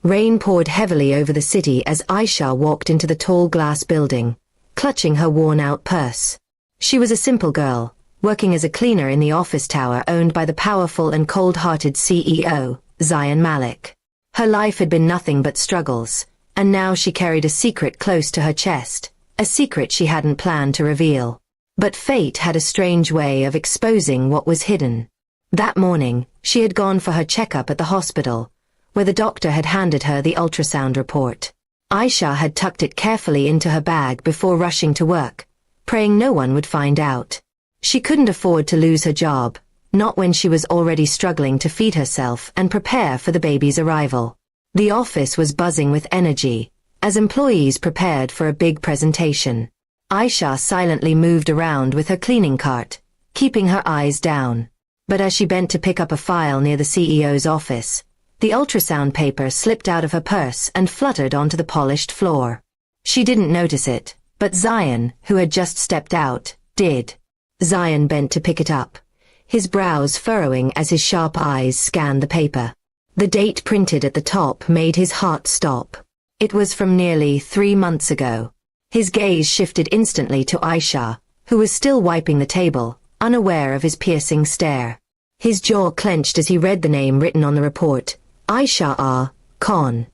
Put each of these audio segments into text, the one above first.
Rain poured heavily over the city as Aisha walked into the tall glass building, clutching her worn-out purse. She was a simple girl, working as a cleaner in the office tower owned by the powerful and cold-hearted CEO, Zayan Malik. Her life had been nothing but struggles, and now she carried a secret close to her chest, a secret she hadn't planned to reveal. But fate had a strange way of exposing what was hidden. That morning, she had gone for her checkup at the hospital, where the doctor had handed her the ultrasound report. Aisha had tucked it carefully into her bag before rushing to work, praying no one would find out. She couldn't afford to lose her job, not when she was already struggling to feed herself and prepare for the baby's arrival. The office was buzzing with energy, as employees prepared for a big presentation. Aisha silently moved around with her cleaning cart, keeping her eyes down. But as she bent to pick up a file near the CEO's office, the ultrasound paper slipped out of her purse and fluttered onto the polished floor. She didn't notice it, but Zayan, who had just stepped out, did. Zayan bent to pick it up, his brows furrowing as his sharp eyes scanned the paper. The date printed at the top made his heart stop. It was from nearly 3 months ago. His gaze shifted instantly to Aisha, who was still wiping the table, unaware of his piercing stare. His jaw clenched as he read the name written on the report, Aisha R. Khan.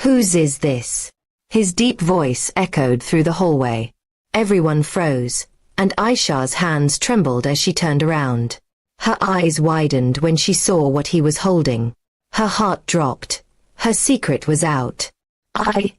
Whose is this? His deep voice echoed through the hallway. Everyone froze, and Aisha's hands trembled as she turned around. Her eyes widened when she saw what he was holding. Her heart dropped. Her secret was out. I,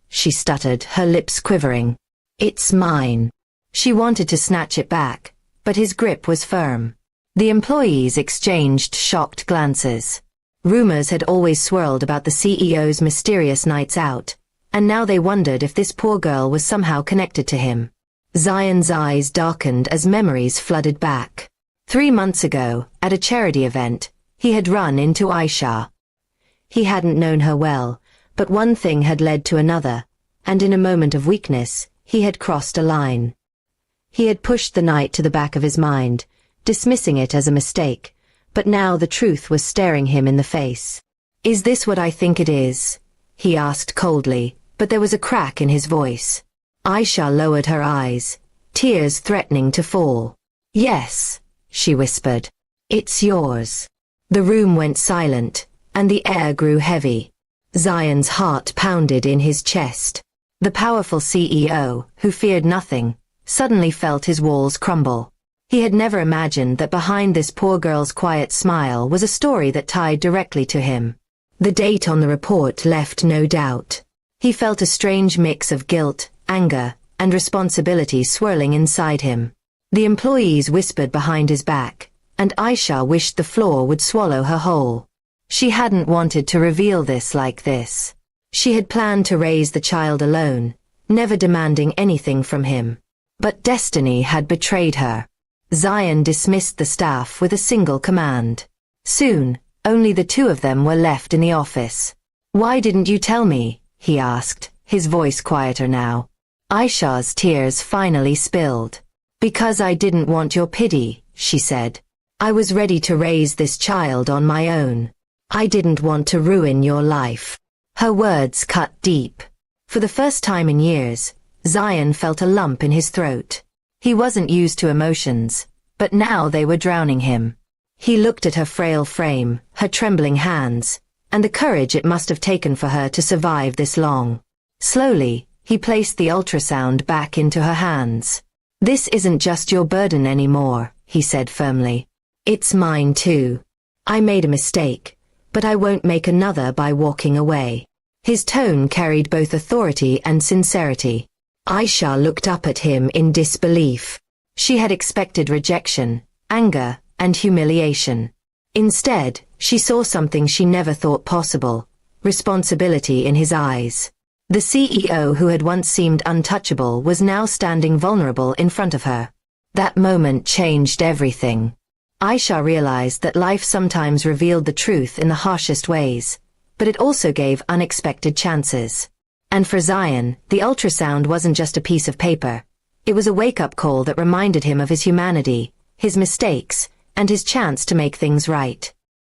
she stuttered, her lips quivering. It's mine. She wanted to snatch it back, but his grip was firm. The employees exchanged shocked glances. Rumors had always swirled about the CEO's mysterious nights out, and now they wondered if this poor girl was somehow connected to him. Zayan's eyes darkened as memories flooded back. 3 months ago, at a charity event, he had run into Aisha. He hadn't known her well, but one thing had led to another, and in a moment of weakness, he had crossed a line. He had pushed the night to the back of his mind, dismissing it as a mistake, but now the truth was staring him in the face. Is this what I think it is? He asked coldly, but there was a crack in his voice. Aisha lowered her eyes, tears threatening to fall. Yes, she whispered. It's yours. The room went silent, and the air grew heavy. Zayan's heart pounded in his chest. The powerful CEO, who feared nothing, suddenly felt his walls crumble. He had never imagined that behind this poor girl's quiet smile was a story that tied directly to him. The date on the report left no doubt. He felt a strange mix of guilt, anger, and responsibility swirling inside him. The employees whispered behind his back, and Aisha wished the floor would swallow her whole. She hadn't wanted to reveal this like this. She had planned to raise the child alone, never demanding anything from him. But destiny had betrayed her. Zayan dismissed the staff with a single command. Soon, only the two of them were left in the office. Why didn't you tell me? He asked, his voice quieter now. Aisha's tears finally spilled. Because I didn't want your pity, she said. I was ready to raise this child on my own. I didn't want to ruin your life. Her words cut deep. For the first time in years, Zayan felt a lump in his throat. He wasn't used to emotions, but now they were drowning him. He looked at her frail frame, her trembling hands, and the courage it must have taken for her to survive this long. Slowly, he placed the ultrasound back into her hands. This isn't just your burden anymore, he said firmly. It's mine too. I made a mistake, but I won't make another by walking away. His tone carried both authority and sincerity. Aisha looked up at him in disbelief. She had expected rejection, anger, and humiliation. Instead, she saw something she never thought possible, responsibility in his eyes. The CEO who had once seemed untouchable was now standing vulnerable in front of her. That moment changed everything. Aisha realized that life sometimes revealed the truth in the harshest ways, but it also gave unexpected chances. And for Zayan, the ultrasound wasn't just a piece of paper. It was a wake-up call that reminded him of his humanity, his mistakes, and his chance to make things right.